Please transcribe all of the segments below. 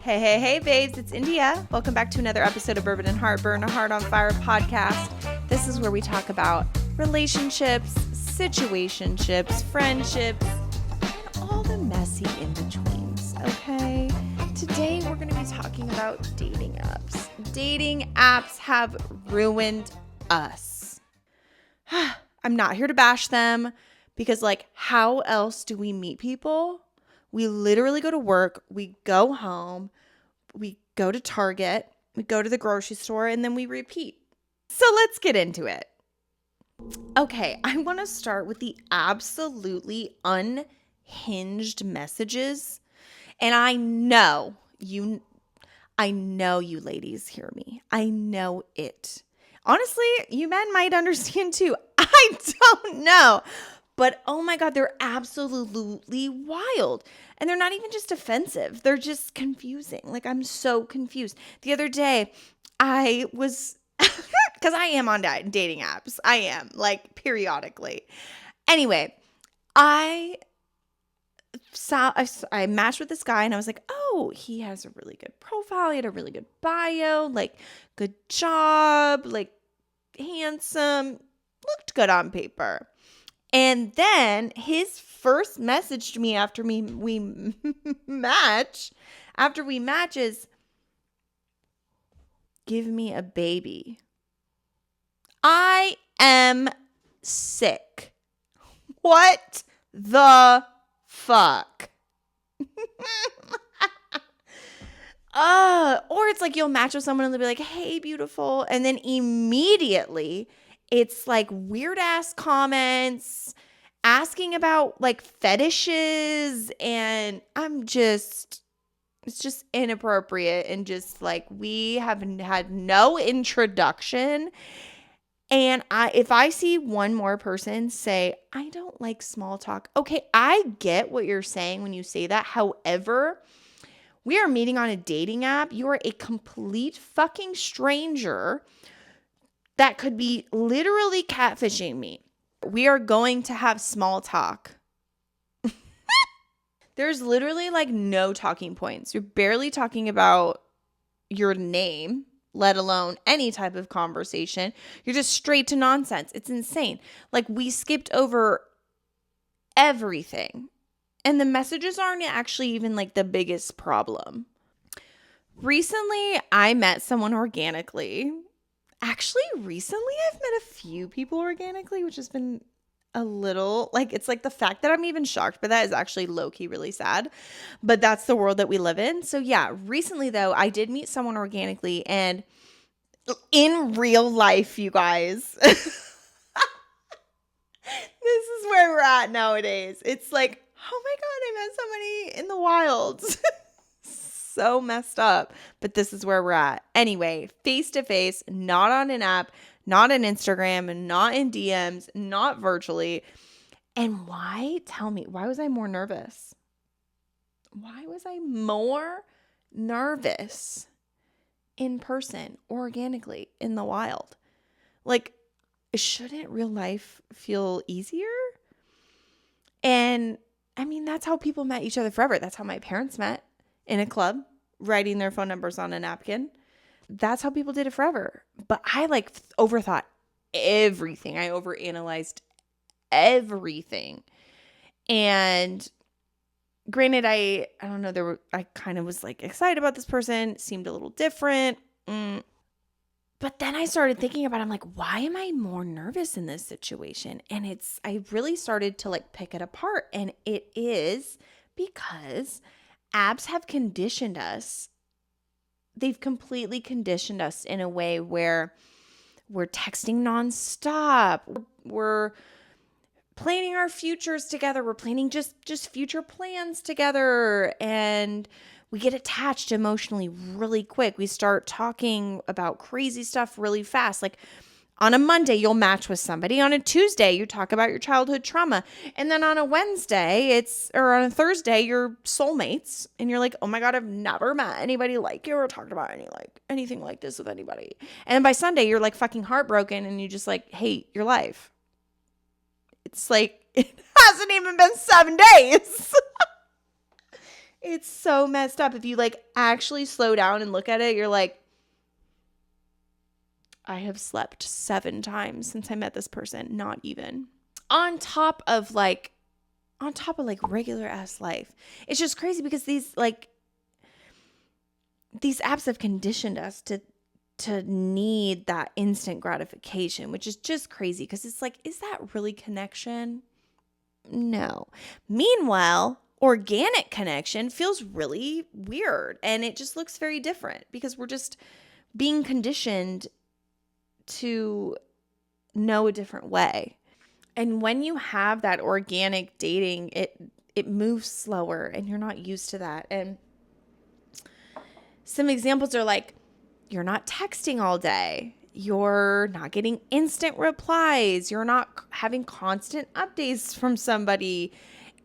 Hey, babes, it's India. Welcome back to another episode of Bourbon and Heartburn, a Heart on Fire podcast. This is where we talk about relationships, situationships, friendships, all the messy in-betweens, okay? Today, we're going to be talking about dating apps. Dating apps have ruined us. I'm not here to bash them because, how else do we meet people? We literally go to work, we go home, we go to Target, we go to the grocery store, and then we repeat. So let's get into it. Okay, I want to start with the absolutely unhinged messages. And I know you ladies hear me. I know it. Honestly, you men might understand too. I don't know. But oh my God, they're absolutely wild. And they're not even just offensive. They're just confusing. I'm so confused. The other day, I was, because I am on dating apps. I am, periodically. Anyway, I matched with this guy and I was like, oh, he has a really good profile. He had a really good bio, good job, handsome, looked good on paper. And then his first message to me after we match is, give me a baby. I am sick. What the fuck? Or it's you'll match with someone and they'll be like, hey, beautiful. And then immediately it's weird ass comments asking about fetishes. And it's just inappropriate. And just we have had no introduction. And if I see one more person say, I don't like small talk. Okay, I get what you're saying when you say that. However, we are meeting on a dating app. You are a complete fucking stranger that could be literally catfishing me. We are going to have small talk. There's literally no talking points. You're barely talking about your name, let alone any type of conversation. You're just straight to nonsense. It's insane. We skipped over everything. And the messages aren't actually even the biggest problem. Recently, I met someone organically. Actually, recently I've met a few people organically, which has been a little, it's the fact that I'm even shocked by that is actually low-key really sad. But that's the world that we live in. So yeah, recently though, I did meet someone organically, and in real life, you guys, this is where we're at nowadays. It's oh my God, I met somebody in the wild. So messed up, but this is where we're at. Anyway, face to face, not on an app, not on Instagram, and not in DMs, not virtually. And why? Tell me, why was I more nervous? Why was I more nervous in person, organically, in the wild? Shouldn't real life feel easier? And I mean, that's how people met each other forever. That's how my parents met. In a club, writing their phone numbers on a napkin. That's how people did it forever. But I overthought everything. I overanalyzed everything. And granted, I don't know, I kind of was excited about this person, seemed a little different. But then I started thinking about it. I'm why am I more nervous in this situation? And I really started to pick it apart. And it is because apps have conditioned us. They've completely conditioned us in a way where we're texting nonstop. We're planning our futures together. We're planning just future plans together. And we get attached emotionally really quick. We start talking about crazy stuff really fast. On a Monday, you'll match with somebody. On a Tuesday, you talk about your childhood trauma. And then on a Wednesday, or on a Thursday, you're soulmates. And you're oh my God, I've never met anybody like you or talked about anything like this with anybody. And then by Sunday, you're fucking heartbroken and you just hate your life. It's it hasn't even been 7 days. It's so messed up. If you like actually slow down and look at it, you're like, I have slept 7 times since I met this person. Not even. On top of like regular ass life. It's just crazy because these apps have conditioned us to need that instant gratification, which is just crazy because it's like, is that really connection? No. Meanwhile, organic connection feels really weird and it just looks very different because we're just being conditioned to know a different way. And when you have that organic dating, it moves slower and you're not used to that. And some examples are like, you're not texting all day. You're not getting instant replies. You're not having constant updates from somebody.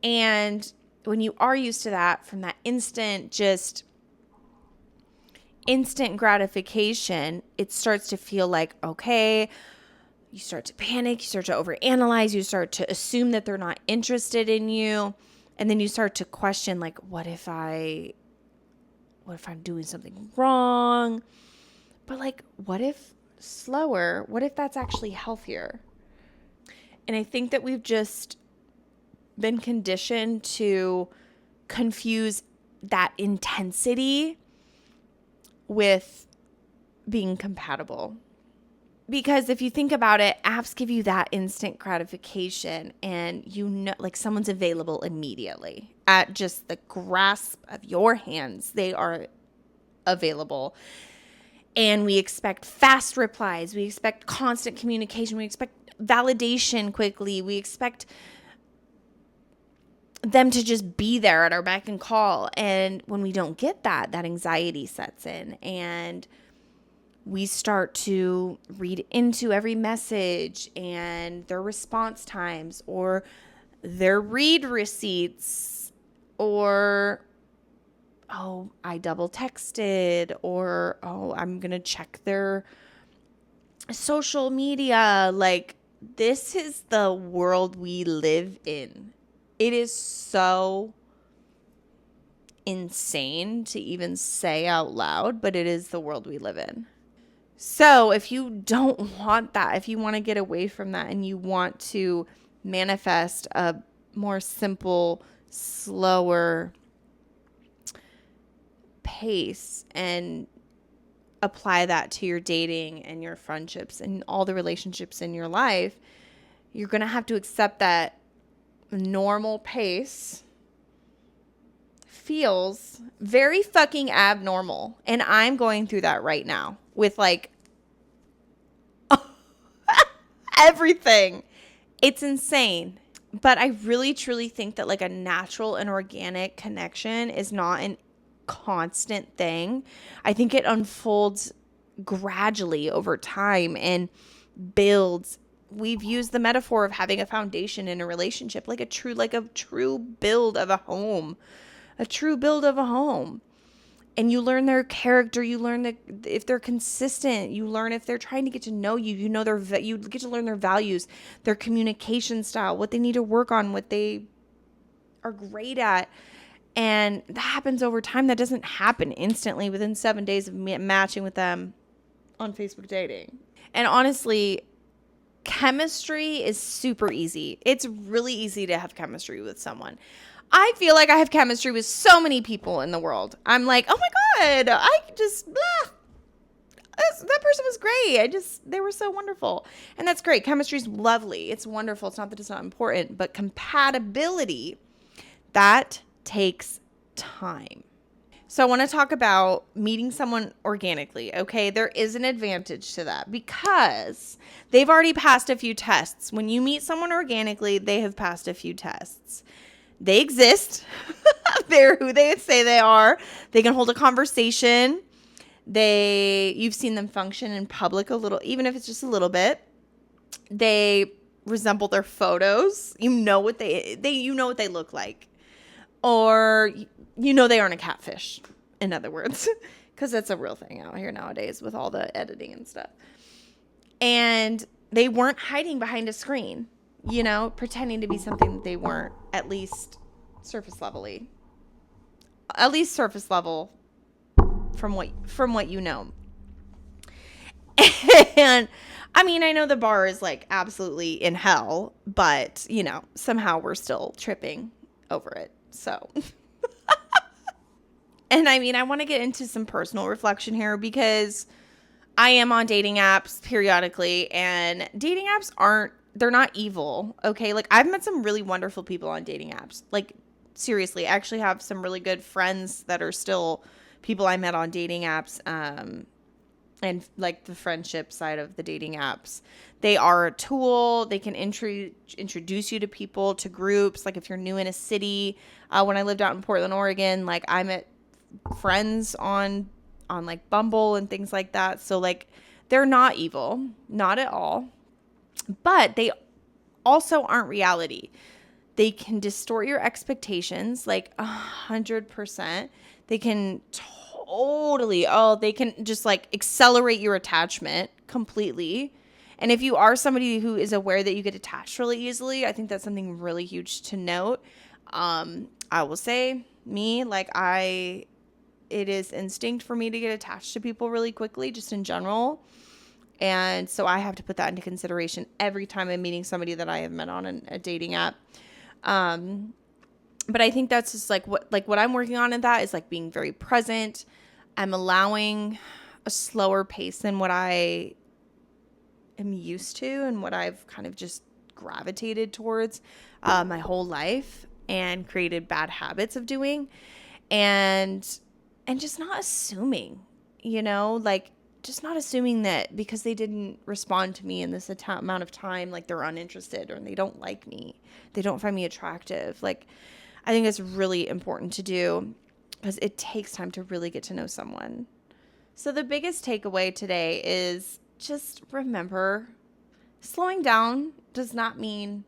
And when you are used to that, from that instant gratification, it starts to feel like, okay, you start to panic, you start to overanalyze, you start to assume that they're not interested in you. And then you start to question, like, what if I'm doing something wrong? But like, what if slower? What if that's actually healthier? And I think that we've just been conditioned to confuse that intensity with being compatible. Because if you think about it, apps give you that instant gratification and you know, like someone's available immediately at just the grasp of your hands. They are available. And we expect fast replies. We expect constant communication. We expect validation quickly. We expect them to just be there at our beck and call. And when we don't get that anxiety sets in and we start to read into every message and their response times or their read receipts or, oh, I double texted or, oh, I'm going to check their social media. Like, this is the world we live in. It is so insane to even say out loud, but it is the world we live in. So if you don't want that, if you want to get away from that and you want to manifest a more simple, slower pace and apply that to your dating and your friendships and all the relationships in your life, you're going to have to accept that normal pace feels very fucking abnormal. And I'm going through that right now with like everything. It's insane. But I really truly think that like a natural and organic connection is not an constant thing. I think it unfolds gradually over time and builds. We've used the metaphor of having a foundation in a relationship, like a true build of a home. A true build of a home. And you learn their character, you learn if they're consistent, you learn if they're trying to get to know you, you get to learn their values, their communication style, what they need to work on, what they are great at. And that happens over time. That doesn't happen instantly within 7 days of matching with them on Facebook dating. And honestly, chemistry is super easy. It's really easy to have chemistry with someone. I feel like I have chemistry with so many people in the world. I'm like, oh my God, that person was great. They were so wonderful. And that's great. Chemistry is lovely. It's wonderful. It's not that it's not important, but compatibility, that takes time. So I want to talk about meeting someone organically. Okay, there is an advantage to that because they've already passed a few tests. When you meet someone organically, they have passed a few tests. They exist. They're who they say they are. They can hold a conversation. You've seen them function in public a little, even if it's just a little bit. They resemble their photos. You know what they look like. Or they aren't a catfish, in other words, because that's a real thing out here nowadays with all the editing and stuff. And they weren't hiding behind a screen, pretending to be something that they weren't, at least surface levelly. at least surface level from what you know. And I mean, I know the bar is like absolutely in hell, but you know, somehow we're still tripping over it. So, and I mean, I want to get into some personal reflection here because I am on dating apps periodically, and dating apps they're not evil. Okay. Like, I've met some really wonderful people on dating apps. Like, seriously, I actually have some really good friends that are still people I met on dating apps. And like the friendship side of the dating apps, they are a tool. They can introduce you to people, to groups. Like, if you're new in a city, when I lived out in Portland, Oregon, like, I met friends on like Bumble and things like that. So like, they're not evil, not at all, but they also aren't reality. They can distort your expectations like 100%. They can they can just like accelerate your attachment completely. And if you are somebody who is aware that you get attached really easily, I think that's something really huge to note. I will say it is instinct for me to get attached to people really quickly, just in general. And so I have to put that into consideration every time I'm meeting somebody that I have met on a dating app. But I think that's just like what I'm working on in that is like being very present. I'm allowing a slower pace than what I am used to and what I've kind of just gravitated towards my whole life and created bad habits of doing, and just not assuming, like just not assuming that because they didn't respond to me in this amount of time, like they're uninterested or they don't like me, they don't find me attractive. Like, I think it's really important to do because it takes time to really get to know someone. So the biggest takeaway today is just remember, slowing down does not mean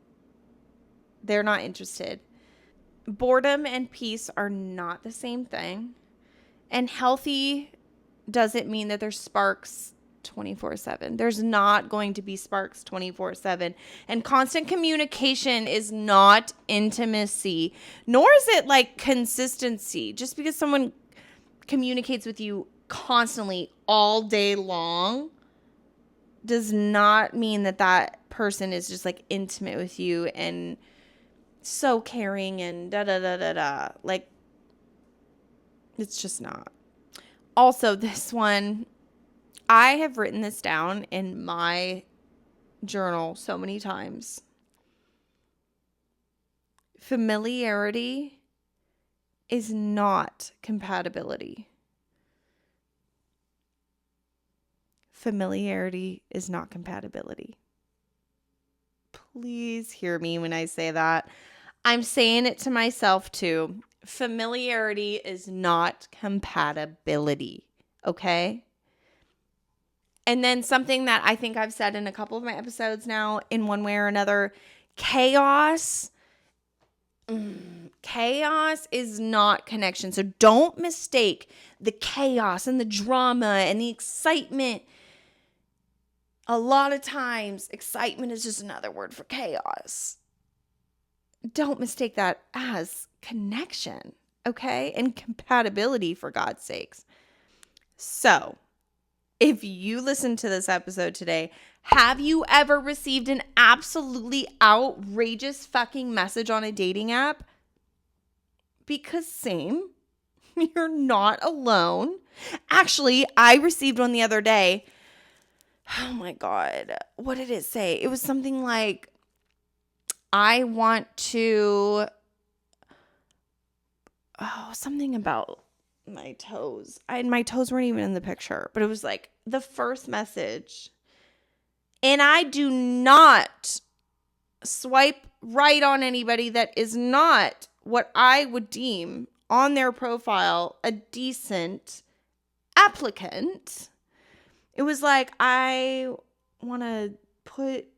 they're not interested. Boredom and peace are not the same thing. And healthy doesn't mean that there's sparks 24/7. There's not going to be sparks 24/7. And constant communication is not intimacy, nor is it like consistency. Just because someone communicates with you constantly all day long does not mean that that person is just like intimate with you and so caring and da da da da da. Like, it's just not. Also, this one, I have written this down in my journal so many times. Familiarity is not compatibility. Familiarity is not compatibility. Please hear me when I say that. I'm saying it to myself too. Familiarity is not compatibility. Okay? And then something that I think I've said in a couple of my episodes now, in one way or another, chaos is not connection. So don't mistake the chaos and the drama and the excitement. A lot of times, excitement is just another word for chaos. Don't mistake that as connection, okay? And compatibility, for God's sakes. So, if you listen to this episode today, have you ever received an absolutely outrageous fucking message on a dating app? Because same, you're not alone. Actually, I received one the other day. Oh my God. What did it say? It was something like, I want to, something about my toes. My toes weren't even in the picture, but it was like the first message. And I do not swipe right on anybody that is not what I would deem on their profile a decent applicant. It was like, I want to put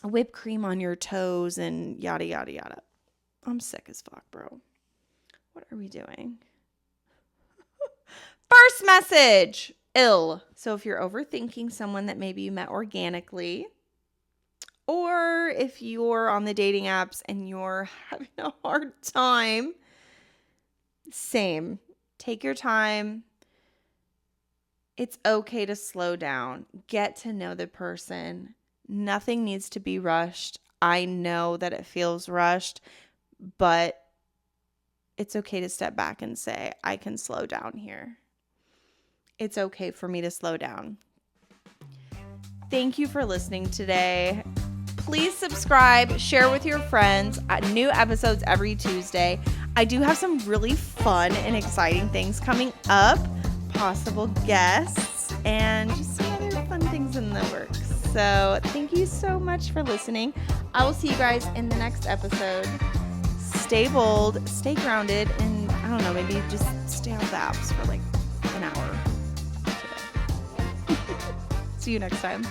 whipped cream on your toes and yada, yada, yada. I'm sick as fuck, bro. What are we doing? First message. Ill. So if you're overthinking someone that maybe you met organically, Or if you're on the dating apps and you're having a hard time, same. Take your time. It's okay to slow down. Get to know the person. Nothing needs to be rushed. I know that it feels rushed, but it's okay to step back and say, I can slow down here. It's okay for me to slow down. Thank you for listening today. Please subscribe, share with your friends. New episodes every Tuesday. I do have some really fun and exciting things coming up, possible guests, and just some other fun things in the works. So thank you so much for listening. I will see you guys in the next episode. Stay bold, stay grounded, and I don't know, maybe just stay off the apps for like an hour today. See you next time.